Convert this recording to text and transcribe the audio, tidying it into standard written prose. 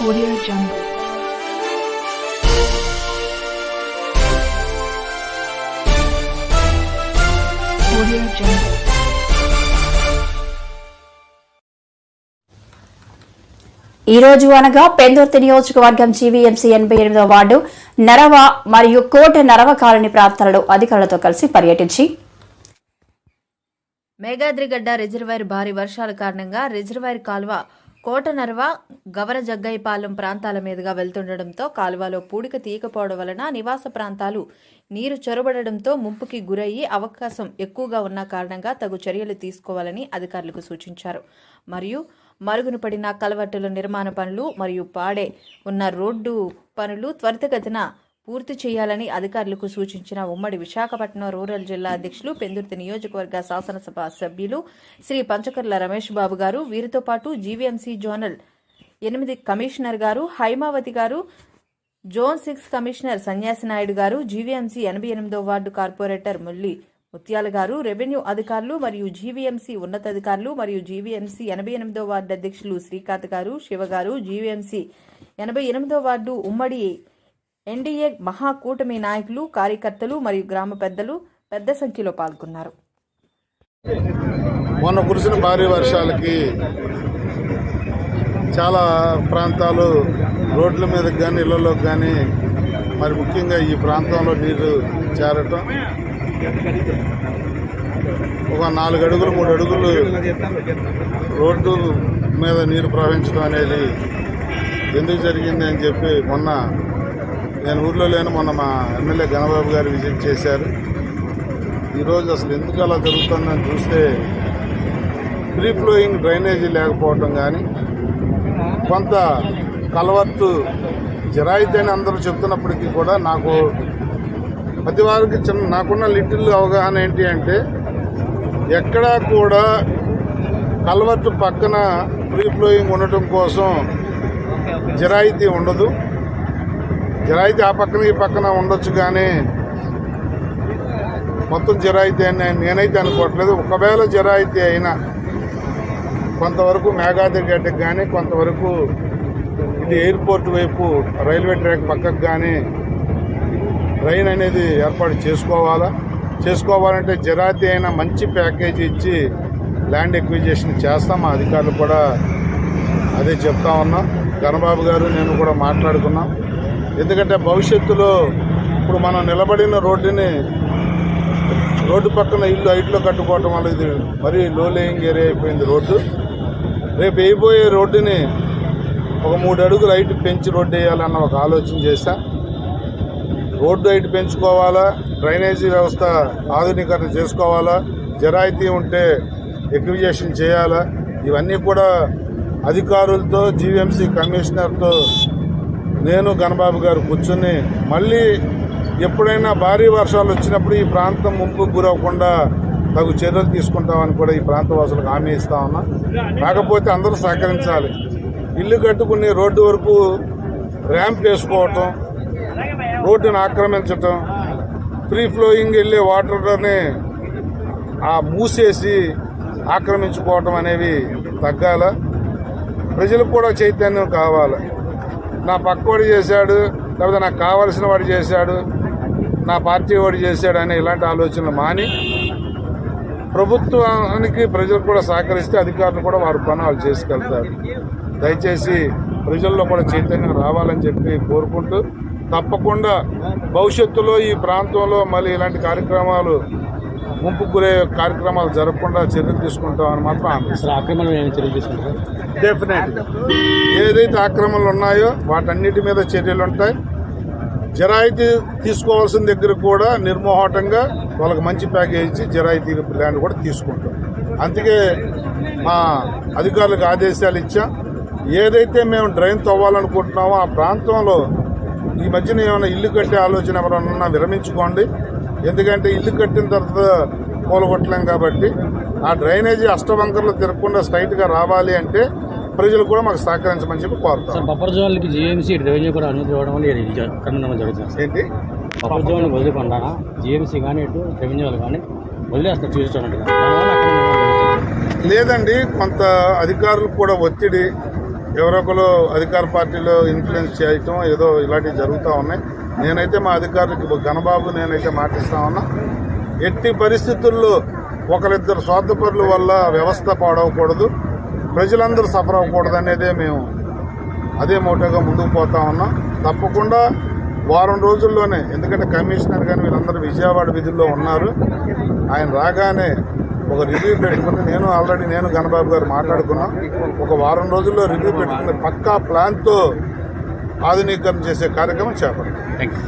Audio Jungle. Audio Jungle. ఈ రోజు అనగా పెందుర్తి నియోజకవర్గం జీవీఎంసీ 88వ వార్డు నరవ మరియు కోట నరవ కాలనీ ప్రాంతాలలో అధికారులతో కలిసి పర్యటించి మేఘాద్రిగడ్డ రిజర్వాయర్ భారీ వర్షాల కారణంగా రిజర్వాయర్ కాలువ కోట నరవ గవర జగ్గైపాలెం ప్రాంతాల మీదుగా వెళ్తుండటంతో కాలువలో పూడిక తీయకపోవడం వలన నివాస ప్రాంతాలు నీరు చొరబడడంతో ముంపుకి గురయ్యే అవకాశం ఎక్కువగా ఉన్న కారణంగా తగు చర్యలు తీసుకోవాలని అధికారులకు సూచించారు. మరియు మరుగున పడిన కలవట్టుల నిర్మాణ పనులు మరియు పాడే ఉన్న రోడ్డు పనులు త్వరితగతిన పూర్తి చేయాలని అధికారులకు సూచించిన ఉమ్మడి విశాఖపట్నం రూరల్ జిల్లా అధ్యక్షులు పెందుర్తి నియోజకవర్గ శాసనసభ సభ్యులు శ్రీ పంచకర్ల రమేష్ బాబు గారు, వీరితో పాటు జీవీఎంసీ జోనల్ 8 కమిషనర్ గారు హైమావతి గారు, జోన్ 6 కమిషనర్ సన్యాసి నాయుడు గారు, జీవీఎంసీ 88వ వార్డు కార్పొరేటర్ ముల్లి ముత్యాల గారు, రెవెన్యూ అధికారులు మరియు జీవీఎంసీ ఉన్నతాధికారులు మరియు జీవీఎంసీ 88వ వార్డు అధ్యక్షులు శ్రీకాంత్ గారు, శివ గారు, జీవీఎంసీ 88వ వార్డు ఉమ్మడి ఎన్డీఏ మహాకూటమి నాయకులు, కార్యకర్తలు మరియు గ్రామ పెద్దలు పెద్ద సంఖ్యలో పాల్గొన్నారు. మొన్న కురిసిన భారీ వర్షాలకి చాలా ప్రాంతాలు రోడ్ల మీదకి కానీ ఇళ్లలోకి కానీ మరి ముఖ్యంగా ఈ ప్రాంతంలో నీరు చేరటం, ఒక 4 అడుగులు 3 అడుగులు రోడ్డు మీద నీరు ప్రవహించడం అనేది ఎందుకు జరిగింది అని చెప్పి మొన్న నేను ఊర్లో లేను, మొన్న మా ఎమ్మెల్యే గణబాబు గారు విజిట్ చేశారు. ఈరోజు అసలు ఎందుకు అలా జరుగుతుందని చూస్తే ఫ్రీ ఫ్లోయింగ్ డ్రైనేజీ లేకపోవటం కానీ, కొంత కలవత్తు జరాయితీ అని అందరూ చెప్తున్నప్పటికీ కూడా నాకు ప్రతి వారికి నాకున్న లిటిల్ అవగాహన ఏంటి అంటే, ఎక్కడా కూడా కలవత్తు పక్కన ఫ్రీ ఫ్లోయింగ్ ఉండటం కోసం జరాయితీ ఉండదు. జరాయితీ ఆ పక్కన ఈ పక్కన ఉండొచ్చు కానీ మొత్తం జరాయితీ అని నేనైతే అనుకోవట్లేదు. ఒకవేళ జరాయితీ అయినా కొంతవరకు మేఘాద్రిగడ్డకి కానీ, కొంతవరకు ఇది ఎయిర్పోర్ట్ వైపు రైల్వే ట్రాక్ పక్కకు కానీ ట్రైన్ అనేది ఏర్పాటు చేసుకోవాలంటే జరాయితీ అయినా మంచి ప్యాకేజీ ఇచ్చి ల్యాండ్ ఎక్విజిషన్ చేస్తాం. మా అధికారులు కూడా అదే చెప్తా ఉన్నాం. గణబాబు గారు నేను కూడా మాట్లాడుకున్నాం. ఎందుకంటే భవిష్యత్తులో ఇప్పుడు మనం నిలబడిన రోడ్డు పక్కన ఇల్లు హైట్లో కట్టుకోవటం వల్ల ఇది మరీ లో లేయింగ్ ఏరియా అయిపోయింది రోడ్డు. రేపు వేయబోయే రోడ్డుని ఒక 3 అడుగులు హైట్ పెంచి రోడ్డు వేయాలన్న ఒక ఆలోచన చేశా. రోడ్డు హైట్ పెంచుకోవాలా, డ్రైనేజీ వ్యవస్థ ఆధునీకరణ చేసుకోవాలా, జరాయితీ ఉంటే ఎక్విజిషన్ చేయాలా, ఇవన్నీ కూడా అధికారులతో జీవీఎంసీ కమిషనర్తో నేను గణబాబు గారు కూర్చుని మళ్ళీ ఎప్పుడైనా భారీ వర్షాలు వచ్చినప్పుడు ఈ ప్రాంతం ముంపుకు గురవకుండా తగు చర్యలు తీసుకుంటామని కూడా ఈ ప్రాంత వాసులకు హామీ ఇస్తా ఉన్నా. కాకపోతే అందరూ సహకరించాలి. ఇల్లు కట్టుకుని రోడ్డు వరకు ర్యాంప్ వేసుకోవటం, రోడ్డును ఆక్రమించటం, ఫ్రీ ఫ్లోయింగ్ వెళ్ళే వాటర్ని మూసేసి ఆక్రమించుకోవటం అనేవి తగ్గాల. ప్రజలకు కూడా చైతన్యం కావాలి. నా పక్కవాడు చేశాడు, లేకపోతే నాకు కావాల్సిన వాడు చేశాడు, నా పార్టీ వాడు చేశాడు అనే ఇలాంటి ఆలోచనలు మాని ప్రభుత్వానికి ప్రజలు కూడా సహకరిస్తే అధికారులు కూడా వారి పని వాళ్ళు చేసుకెళ్తారు. దయచేసి ప్రజల్లో కూడా చైతన్యం రావాలని చెప్పి కోరుకుంటూ, తప్పకుండా భవిష్యత్తులో ఈ ప్రాంతంలో మళ్ళీ ఇలాంటి కార్యక్రమాలు ముంపు గురే కార్యక్రమాలు జరగకుండా చర్యలు తీసుకుంటామని మాత్రం ఆమె డెఫినెట్గా ఏదైతే ఆక్రమణలు ఉన్నాయో వాటన్నిటి మీద చర్యలు ఉంటాయి. జరాయితీ తీసుకోవాల్సిన దగ్గర కూడా నిర్మోహటంగా వాళ్ళకి మంచి ప్యాకేజ్ ఇచ్చి జరాయితీ ల్యాండ్ కూడా తీసుకుంటాం. అందుకే మా అధికారులకు ఆదేశాలు ఇచ్చాం. ఏదైతే మేము డ్రైన్ తవ్వాలనుకుంటున్నామో ఆ ప్రాంతంలో ఈ మధ్యన ఏమైనా ఇల్లు కట్టే ఆలోచన ఎవరన్నా విరమించుకోండి. ఎందుకంటే ఇల్లు కట్టిన తర్వాత కూలగొట్టలేం కాబట్టి ఆ డ్రైనేజీ అష్టవంకర్లు తిరగకుండా స్ట్రైట్గా రావాలి అంటే ప్రజలు కూడా మాకు సహకరించమని చెప్పి కోరుతాం. బఫర్ జోన్లకి జీఎంసీ రెవెన్యూ కూడా అనుమతి ఇవ్వడం వల్ల జరుగుతుంది. ఏంటి బఫర్ జోన్ వదిలికుండా జీఎంసీ కానీ ఇటు రెవెన్యూ కానీ వదిలేస్తారు చూపించడం లేదండి. కొంత అధికారులకు కూడా ఒత్తిడి ఎవరొకరు అధికార పార్టీలో ఇన్ఫ్లుయెన్స్ చేయటం ఏదో ఇలాంటివి జరుగుతూ ఉన్నాయి. నేనైతే మా అధికారులకి ఘనబాబు నేనైతే మాటిస్తా ఉన్నా, ఎట్టి పరిస్థితుల్లో ఒకరిద్దరు స్వార్థపరుల వల్ల వ్యవస్థ పాడవకూడదు, ప్రజలందరూ సఫర్ అవ్వకూడదు అనేదే మేము అదే మోటోగా ముందుకు పోతా ఉన్నాం. తప్పకుండా వారం రోజుల్లోనే, ఎందుకంటే కమిషనర్ కానీ వీళ్ళందరూ విజయవాడ విధుల్లో ఉన్నారు, ఆయన రాగానే ఒక రివ్యూ పెట్టుకుని నేను ఘనబాబు గారు మాట్లాడుకున్నాం. ఒక వారం రోజుల్లో రివ్యూ పెట్టుకుని పక్కా ప్లాన్తో ఆధునీకరణ చేసే కార్యక్రమం చేపడతాం. Thank you.